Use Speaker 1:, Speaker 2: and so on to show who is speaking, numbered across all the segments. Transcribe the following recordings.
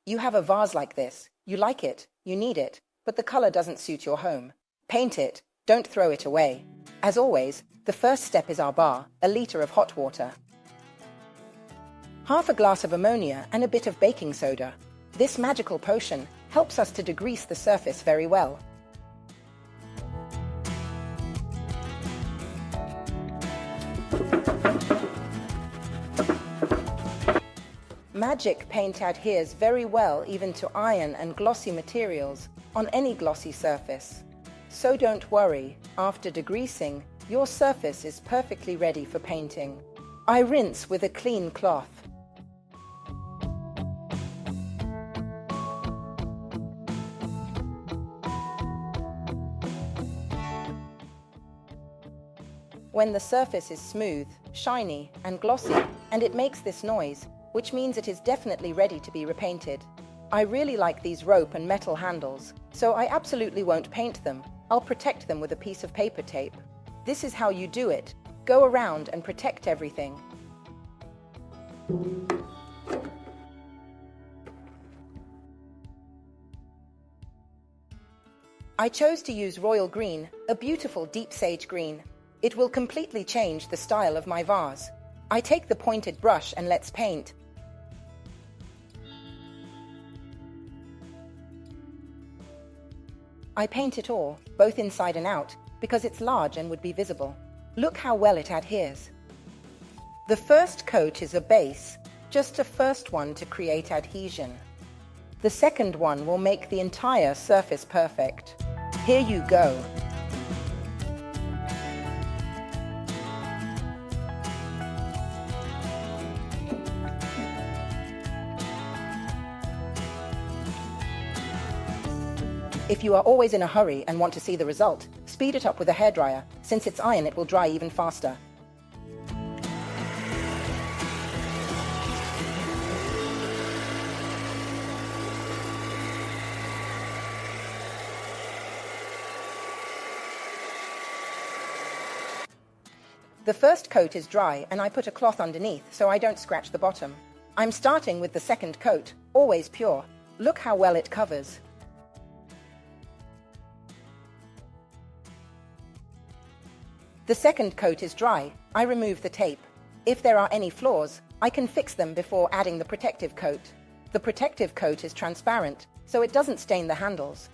Speaker 1: You have a vase like this. You like it, you need it, but the color doesn't suit your home. Paint it, don't throw it away. As always, the first step is our bar, a liter of hot water. Half a glass of ammonia and a bit of baking soda. This magical potion helps us to degrease the surface very well. Magic paint adheres very well even to iron and glossy materials on any glossy surface. So don't worry, after degreasing, your surface is perfectly ready for painting. I rinse with a clean cloth. When the surface is smooth, shiny, and glossy, and it makes this noise, which means it is definitely ready to be repainted. I really like these rope and metal handles, so I absolutely won't paint them. I'll protect them with a piece of paper tape. This is how you do it. Go around and protect everything. I chose to use royal green, a beautiful deep sage green. It will completely change the style of my vase. I take the pointed brush and let's paint. I paint it all, both inside and out, because it's large and would be visible. Look how well it adheres. The first coat is a base, just a first one to create adhesion. The second one will make the entire surface perfect. Here you go. If you are always in a hurry and want to see the result, speed it up with a hairdryer. Since it's iron, it will dry even faster. The first coat is dry and I put a cloth underneath so I don't scratch the bottom. I'm starting with the second coat, always pure. Look how well it covers. The second coat is dry. I remove the tape. If there are any flaws, I can fix them before adding the protective coat. The protective coat is transparent, so it doesn't stain the handles.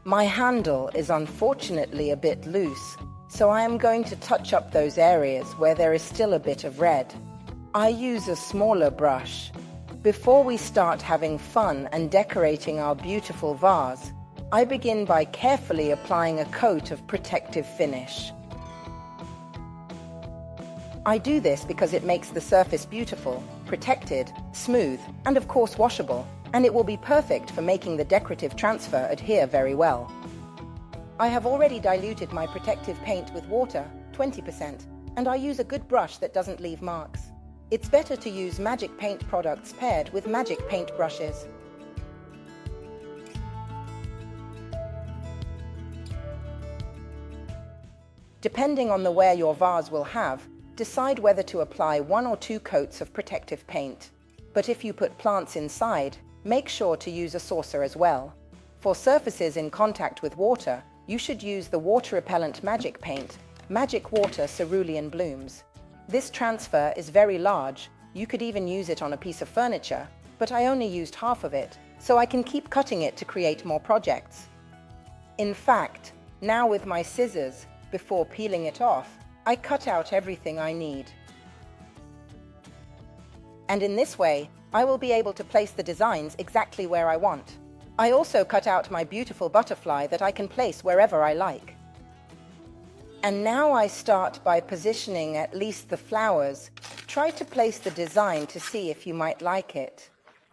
Speaker 1: My handle is unfortunately a bit loose, so I am going to touch up those areas where there is still a bit of red. I use a smaller brush. Before we start having fun and decorating our beautiful vase, I begin by carefully applying a coat of protective finish. I do this because it makes the surface beautiful, protected, smooth, and of course washable, and it will be perfect for making the decorative transfer adhere very well. I have already diluted my protective paint with water, 20%, and I use a good brush that doesn't leave marks. It's better to use Magic Paint products paired with Magic Paint brushes. Depending on the wear your vase will have, decide whether to apply 1 or 2 coats of protective paint. But if you put plants inside, make sure to use a saucer as well. For surfaces in contact with water, you should use the water-repellent Magic Paint, Magic Water Cerulean Blooms. This transfer is very large. You could even use it on a piece of furniture, but I only used half of it, so I can keep cutting it to create more projects. In fact, now with my scissors, before peeling it off, I cut out everything I need. And in this way, I will be able to place the designs exactly where I want. I also cut out my beautiful butterfly that I can place wherever I like. And now I start by positioning at least the flowers. Try to place the design to see if you might like it.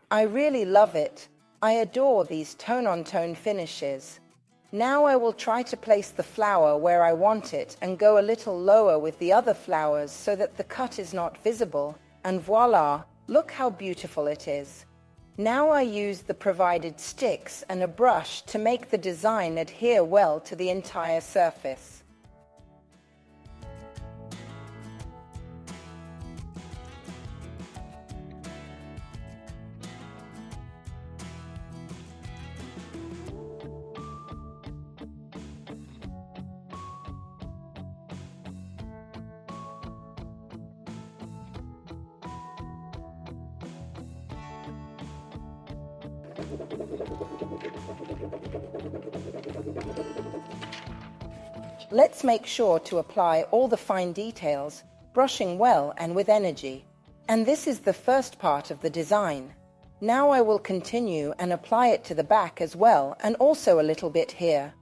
Speaker 1: I really love it. I adore these tone-on-tone finishes. Now I will try to place the flower where I want it and go a little lower with the other flowers so that the cut is not visible. And voila, look how beautiful it is. Now I use the provided sticks and a brush to make the design adhere well to the entire surface. Let's make sure to apply all the fine details, brushing well and with energy. And this is the first part of the design. Now I will continue and apply it to the back as well, and also a little bit here.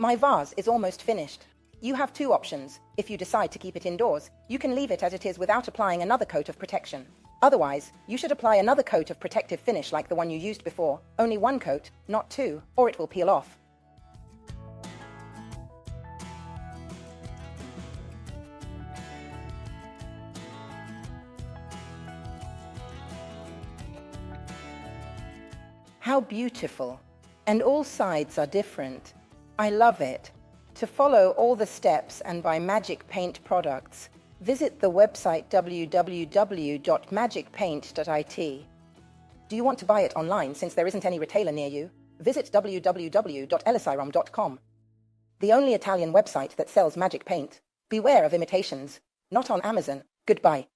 Speaker 1: My vase is almost finished. You have two options. If you decide to keep it indoors, you can leave it as it is without applying another coat of protection. Otherwise, you should apply another coat of protective finish like the one you used before. Only one coat, not two, or it will peel off. How beautiful! And all sides are different. I love it. To follow all the steps and buy Magic Paint products, visit the website www.magicpaint.it. Do you want to buy it online since there isn't any retailer near you? Visit www.elisirom.com. The only Italian website that sells Magic Paint. Beware of imitations. Not on Amazon. Goodbye.